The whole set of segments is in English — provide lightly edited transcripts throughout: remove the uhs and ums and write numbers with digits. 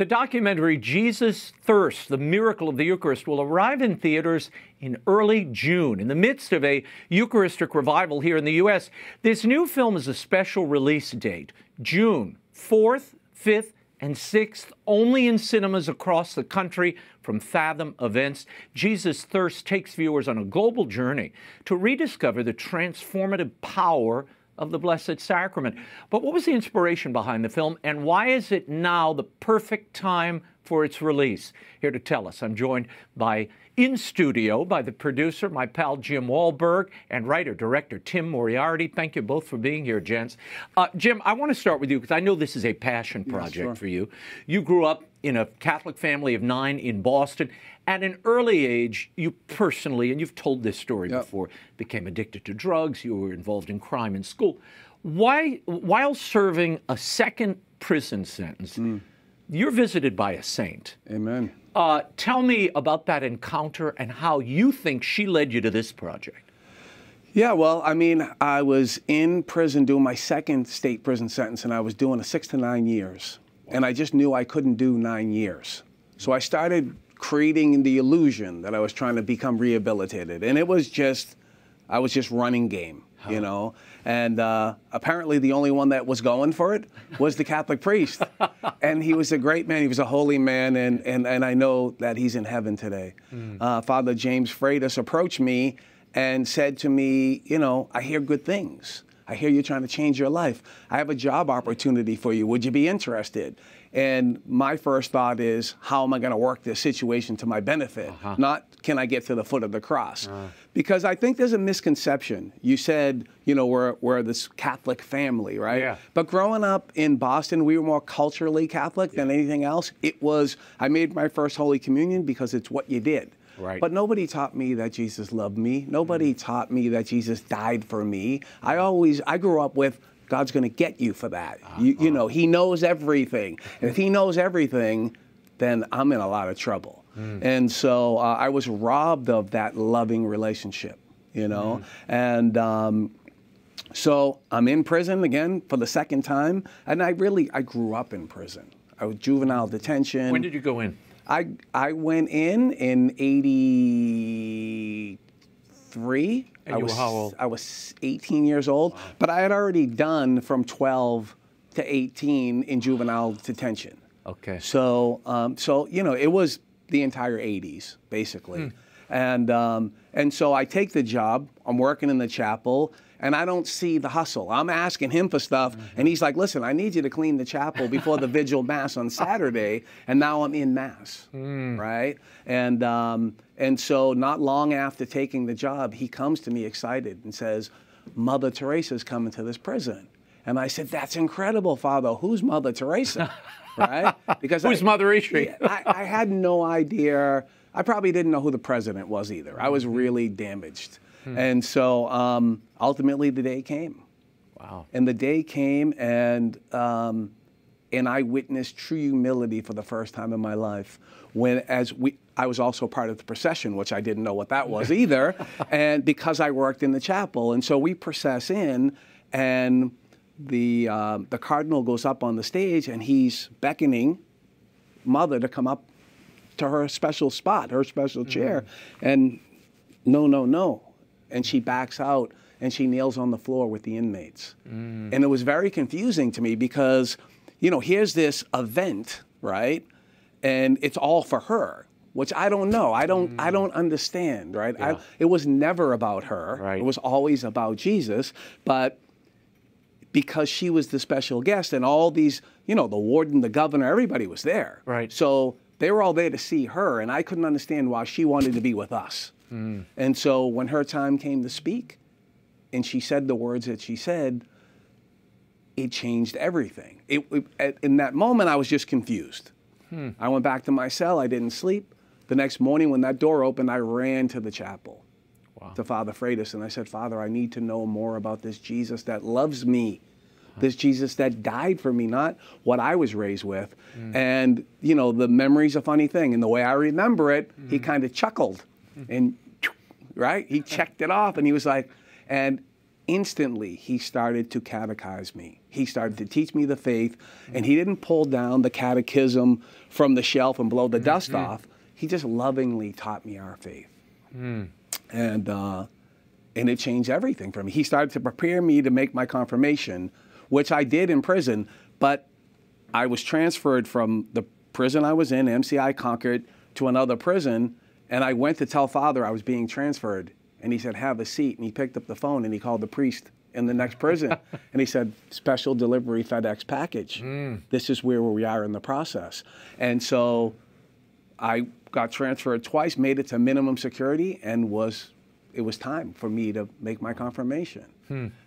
The documentary Jesus Thirst, The Miracle of the Eucharist, will arrive in theaters in early June. In the midst of a Eucharistic revival here in the U.S., this new film is a special release date, June 4th, 5th, and 6th, only in cinemas across the country from Fathom Events. Jesus Thirst takes viewers on a global journey to rediscover the transformative power of the Blessed Sacrament. But what was the inspiration behind the film, and why is it now the perfect time for its release? Here to tell us, I'm joined in studio by the producer, my pal Jim Wahlberg, and writer-director Tim Moriarty. Thank you both for being here, gents. Jim, I want to start with you because I know this is a passion project for you. You grew up in a Catholic family of 9 in Boston. At an early age, you personally, and you've told this story before, became addicted to drugs. You were involved in crime in school. While serving a second prison sentence, you're visited by a saint. Amen. Tell me about that encounter and how you think she led you to this project. Yeah, well, I mean, I was in prison doing my second state prison sentence, and I was doing a 6 to 9 years. And I just knew I couldn't do 9 years. So I started creating the illusion that I was trying to become rehabilitated. And it was just, I was just running game, you know. And apparently the only one that was going for it was the Catholic priest. And he was a great man. He was a holy man. And I know that he's in heaven today. Father James Freitas approached me and said to me, you know, I hear good things. I hear you're trying to change your life. I have a job opportunity for you. Would you be interested? And my first thought is, how am I going to work this situation to my benefit? Not, can I get to the foot of the cross? Because I think there's a misconception. You said, you know, we're this Catholic family, right? Yeah. But growing up in Boston, we were more culturally Catholic than anything else. It was, I made my first Holy Communion because it's what you did. Right. But nobody taught me that Jesus loved me. Nobody taught me that Jesus died for me. I grew up with, God's going to get you for that. You know, he knows everything. And if he knows everything, then I'm in a lot of trouble. And so I was robbed of that loving relationship, you know. And so I'm in prison again for the second time. And I grew up in prison. I was juvenile detention. When did you go in? I went in 83. And you were how old? I was 18 years old, but I had already done from 12 to 18 in juvenile detention. Okay. So, you know, it was the entire 80s, basically. And so I take the job. I'm working in the chapel, and I don't see the hustle. I'm asking him for stuff, and he's like, listen, I need you to clean the chapel before the vigil mass on Saturday, and now I'm in mass, right? And so not long after taking the job, he comes to me excited and says, Mother Teresa's coming to this prison. And I said, that's incredible, Father. Who's Mother Teresa, right? Because Who's Mother Ishri? I had no idea. I probably didn't know who the president was either. I was really damaged. And so ultimately the day came. Wow. And the day came, and I witnessed true humility for the first time in my life. I was also part of the procession, which I didn't know what that was either, and because I worked in the chapel. And so we process in, and the cardinal goes up on the stage, and he's beckoning Mother to come up to her special spot, her special chair. And no, no, no. And she backs out, and she kneels on the floor with the inmates. And it was very confusing to me because, you know, here's this event, right? And it's all for her, which I don't know. I don't understand, right? Yeah. It was never about her. Right. It was always about Jesus. But because she was the special guest, and all these, you know, the warden, the governor, everybody was there. Right. So they were all there to see her, and I couldn't understand why she wanted to be with us. And so when her time came to speak, and she said the words that she said, it changed everything. In that moment, I was just confused. I went back to my cell. I didn't sleep. The next morning, when that door opened, I ran to the chapel, to Father Freitas, and I said, Father, I need to know more about this Jesus that loves me, this Jesus that died for me, not what I was raised with. And, you know, the memory's a funny thing. And the way I remember it, he kind of chuckled. And, right, he checked it off, and he was like, and instantly he started to catechize me. He started to teach me the faith, and he didn't pull down the catechism from the shelf and blow the dust off. He just lovingly taught me our faith. And it changed everything for me. He started to prepare me to make my confirmation, which I did in prison, but I was transferred from the prison I was in, MCI Concord, to another prison, and I went to tell Father I was being transferred, and he said, have a seat, and he picked up the phone, and he called the priest in the next prison, and he said, special delivery FedEx package. This is where we are in the process. And so I got transferred twice, made it to minimum security, and it was time for me to make my confirmation.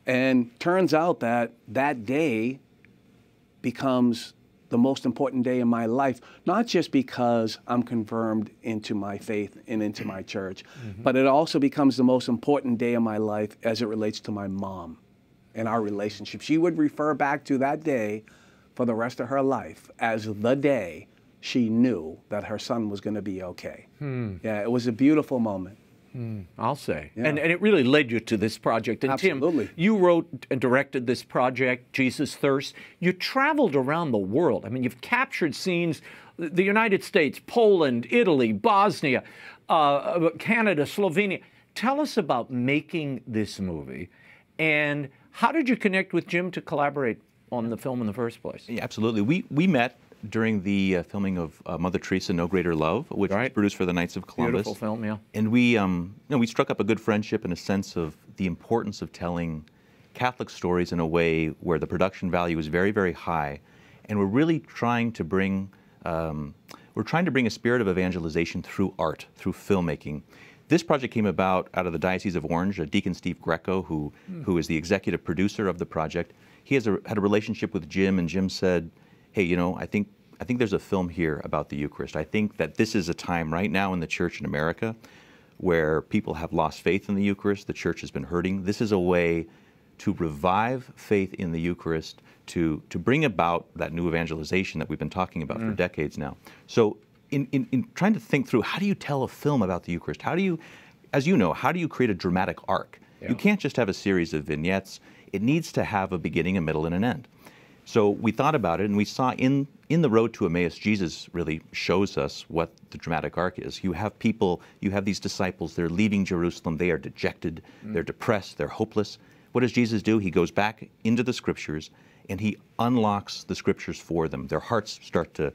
And turns out that that day becomes the most important day in my life, not just because I'm confirmed into my faith and into my church, but it also becomes the most important day of my life as it relates to my mom and our relationship. She would refer back to that day for the rest of her life as the day she knew that her son was going to be okay. Yeah, it was a beautiful moment. I'll say. Yeah. And it really led you to this project. And Absolutely. Tim, you wrote and directed this project, Jesus Thirst. You traveled around the world. I mean, you've captured scenes, the United States, Poland, Italy, Bosnia, Canada, Slovenia. Tell us about making this movie, and how did you connect with Jim to collaborate on the film in the first place? Yeah, absolutely. We met during the filming of Mother Teresa, No Greater Love, which was produced for the Knights of Columbus. Beautiful film, yeah. And we struck up a good friendship and a sense of the importance of telling Catholic stories in a way where the production value is very, very high. And we're really trying to bring, a spirit of evangelization through art, through filmmaking. This project came about out of the Diocese of Orange. Deacon Steve Greco, who is the executive producer of the project, he had a relationship with Jim, and Jim said, hey, I think there's a film here about the Eucharist. I think that this is a time right now in the church in America where people have lost faith in the Eucharist. The church has been hurting. This is a way to revive faith in the Eucharist, to bring about that new evangelization that we've been talking about for decades now. So in trying to think through, how do you tell a film about the Eucharist? How do you, as you know, how do you create a dramatic arc? Yeah. You can't just have a series of vignettes. It needs to have a beginning, a middle, and an end. So we thought about it, and we saw in the road to Emmaus, Jesus really shows us what the dramatic arc is. You have people, you have these disciples, they're leaving Jerusalem, they are dejected, they're depressed, they're hopeless. What does Jesus do? He goes back into the Scriptures, and he unlocks the Scriptures for them. Their hearts start to,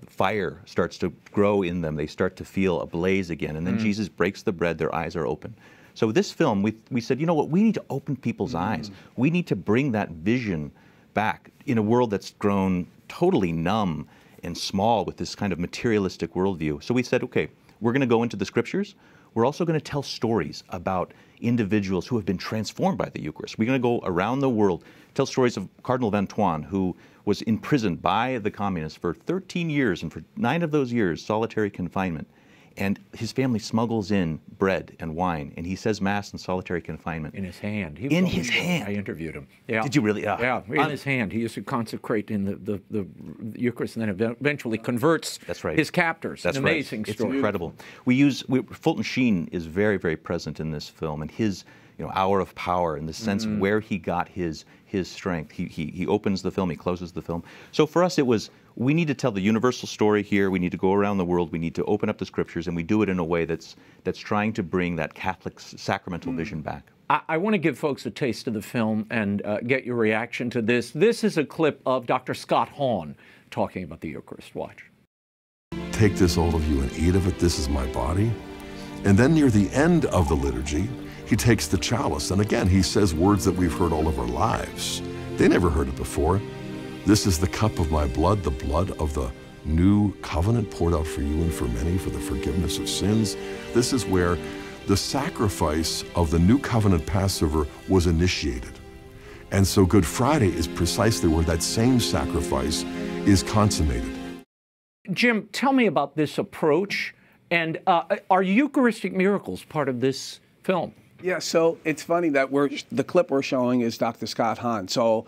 fire starts to grow in them. They start to feel ablaze again, and then Jesus breaks the bread, their eyes are open. So this film, we said, you know what, we need to open people's eyes. We need to bring that vision back in a world that's grown totally numb and small with this kind of materialistic worldview. So we said, okay, we're going to go into the Scriptures. We're also going to tell stories about individuals who have been transformed by the Eucharist. We're going to go around the world, tell stories of Cardinal Vantuan, who was imprisoned by the communists for 13 years, and for 9 of those years, solitary confinement. And his family smuggles in bread and wine, and he says Mass in solitary confinement. In his hand. In his hand. I interviewed him. Yeah. Did you really? Yeah, in his hand. He used to consecrate in the Eucharist, and then eventually converts his captors. That's an amazing story. It's incredible. Fulton Sheen is very, very present in this film, and his hour of power, in the sense of where he got his strength. He opens the film, he closes the film. So for us, it was, we need to tell the universal story here. We need to go around the world. We need to open up the Scriptures, and we do it in a way that's trying to bring that Catholic sacramental vision back. I want to give folks a taste of the film and get your reaction to this. This is a clip of Dr. Scott Hahn talking about the Eucharist. Watch. Take this, all of you, and eat of it. This is my body. And then near the end of the liturgy, he takes the chalice, and again, he says words that we've heard all of our lives. They never heard it before. This is the cup of my blood, the blood of the new covenant poured out for you and for many for the forgiveness of sins. This is where the sacrifice of the new covenant Passover was initiated. And so Good Friday is precisely where that same sacrifice is consummated. Jim, tell me about this approach, and are Eucharistic miracles part of this film? Yeah, so it's funny that the clip we're showing is Dr. Scott Hahn. So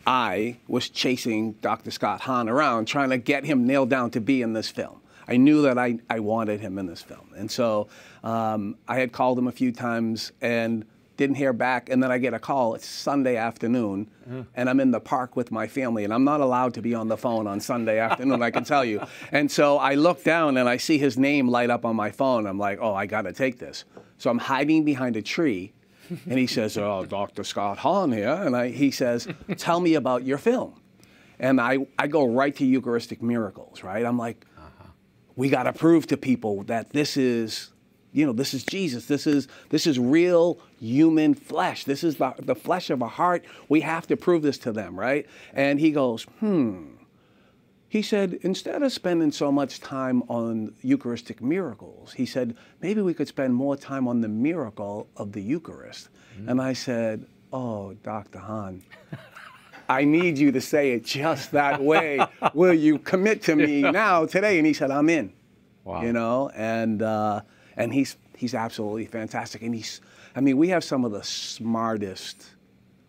I was chasing Dr. Scott Hahn around, trying to get him nailed down to be in this film. I knew that I wanted him in this film. And so I had called him a few times and didn't hear back, and then I get a call. It's Sunday afternoon, and I'm in the park with my family, and I'm not allowed to be on the phone on Sunday afternoon, I can tell you. And so I look down, and I see his name light up on my phone. I'm like, oh, I got to take this. So I'm hiding behind a tree, and he says, oh, Dr. Scott Hahn here, and he says, tell me about your film. And I go right to Eucharistic miracles, right? I'm like, we got to prove to people that this is, this is Jesus. This is real human flesh. This is the flesh of a heart. We have to prove this to them, right? And he goes, He said, instead of spending so much time on Eucharistic miracles, he said, maybe we could spend more time on the miracle of the Eucharist. And I said, oh, Dr. Hahn, I need you to say it just that way. Will you commit to me now, today? And he said, I'm in. Wow. And he's absolutely fantastic. And we have some of the smartest,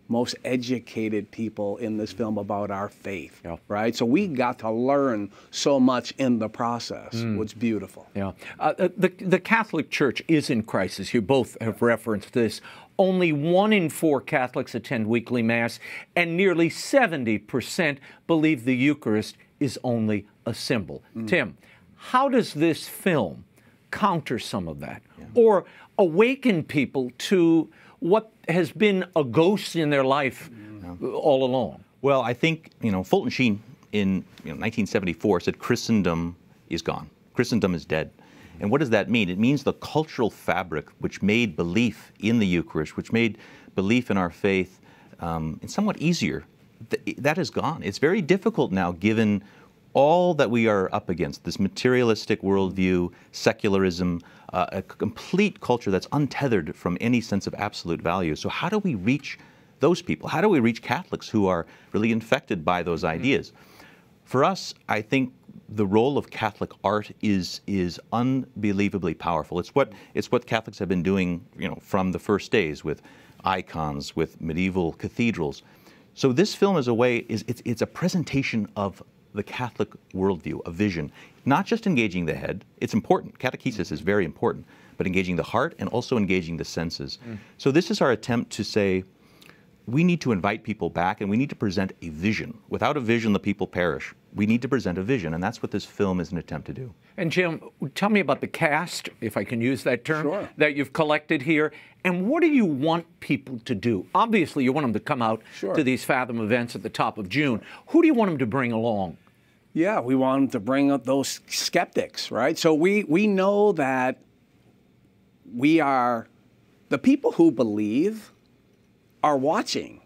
most educated people in this film about our faith, right? So we got to learn so much in the process, which is beautiful. Yeah. The Catholic Church is in crisis. You both have referenced this. Only 1 in 4 Catholics attend weekly Mass, and nearly 70% believe the Eucharist is only a symbol. Tim, how does this film counter some of that, or awaken people to what has been a ghost in their life all along? Well, I think, Fulton Sheen in 1974 said Christendom is gone. Christendom is dead. And what does that mean? It means the cultural fabric which made belief in the Eucharist, which made belief in our faith somewhat easier, that is gone. It's very difficult now, given all that we are up against, this materialistic worldview, secularism, a complete culture that's untethered from any sense of absolute value. So how do we reach those people? How do we reach Catholics who are really infected by those ideas? For us, I think the role of Catholic art is unbelievably powerful. It's what Catholics have been doing, from the first days, with icons, with medieval cathedrals. So this film is it's a presentation of the Catholic worldview, a vision, not just engaging the head. It's important. Catechesis is very important, but engaging the heart and also engaging the senses. So this is our attempt to say, we need to invite people back, and we need to present a vision. Without a vision, the people perish. We need to present a vision, and that's what this film is an attempt to do. And Jim, tell me about the cast, if I can use that term, that you've collected here. And what do you want people to do? Obviously, you want them to come out to these Fathom events at the top of June. Who do you want them to bring along? Yeah, we want them to bring up those skeptics, right? So we know that we are, the people who believe are watching,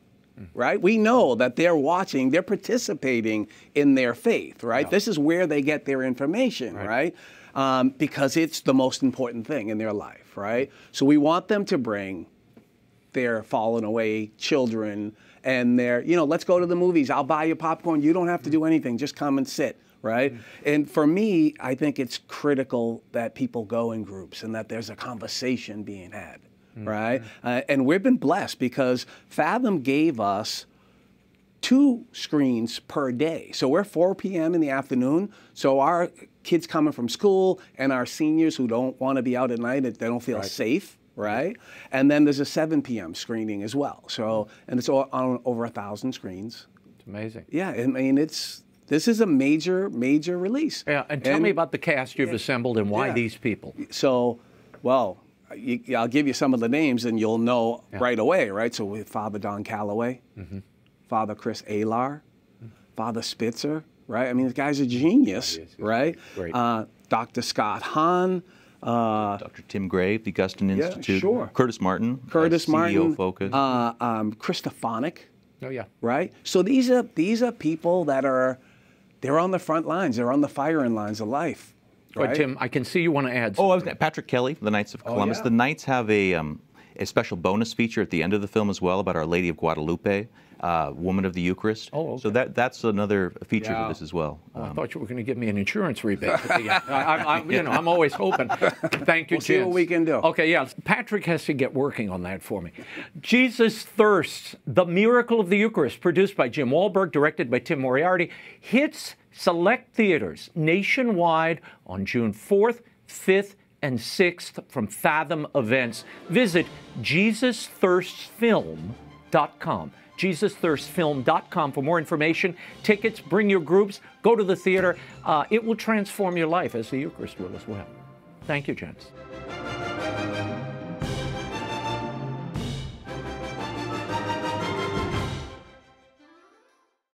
right? We know that they're watching, they're participating in their faith, right? This is where they get their information, right? Because it's the most important thing in their life, right? So we want them to bring their fallen away children and their, let's go to the movies. I'll buy you popcorn. You don't have to do anything. Just come and sit, right? And for me, I think it's critical that people go in groups and that there's a conversation being had. Right? And we've been blessed because Fathom gave us 2 screens per day. So we're 4 p.m. in the afternoon. So our kids coming from school and our seniors who don't want to be out at night, they don't feel safe, right? And then there's a 7 p.m. screening as well. So, and it's on over 1,000 screens. It's amazing. Yeah, I mean, this is a major release. Yeah, and tell me about the cast you've assembled and why these people. So, well, I'll give you some of the names and you'll know right away, right? So we have Father Don Calloway, Father Chris Alar, Father Spitzer, right? I mean, this guy's a genius, right? Great. Dr. Scott Hahn. Dr. Tim Gray, the Augustine Institute. Curtis Martin. CEO Focus. Christophonic. Oh, yeah. Right? So these are people that they're on the front lines. They're on the firing lines of life. Right. Tim, I can see you want to add something. Patrick Kelly, the Knights of Columbus. The Knights have a special bonus feature at the end of the film as well about Our Lady of Guadalupe, Woman of the Eucharist. Oh, okay. So that's another feature to this as well. Oh, I thought you were going to give me an insurance rebate. I'm always hoping. Thank you, We'll see what gents. we can do. Okay, yeah. Patrick has to get working on that for me. Jesus Thirsts, The Miracle of the Eucharist, produced by Jim Wahlberg, directed by Tim Moriarty, hits select theaters nationwide on June 4th, 5th, and 6th from Fathom Events. Visit JesusThirstsFilm.com. JesusThirstsFilm.com for more information, tickets, bring your groups, go to the theater. It will transform your life, as the Eucharist will as well. Thank you, gents.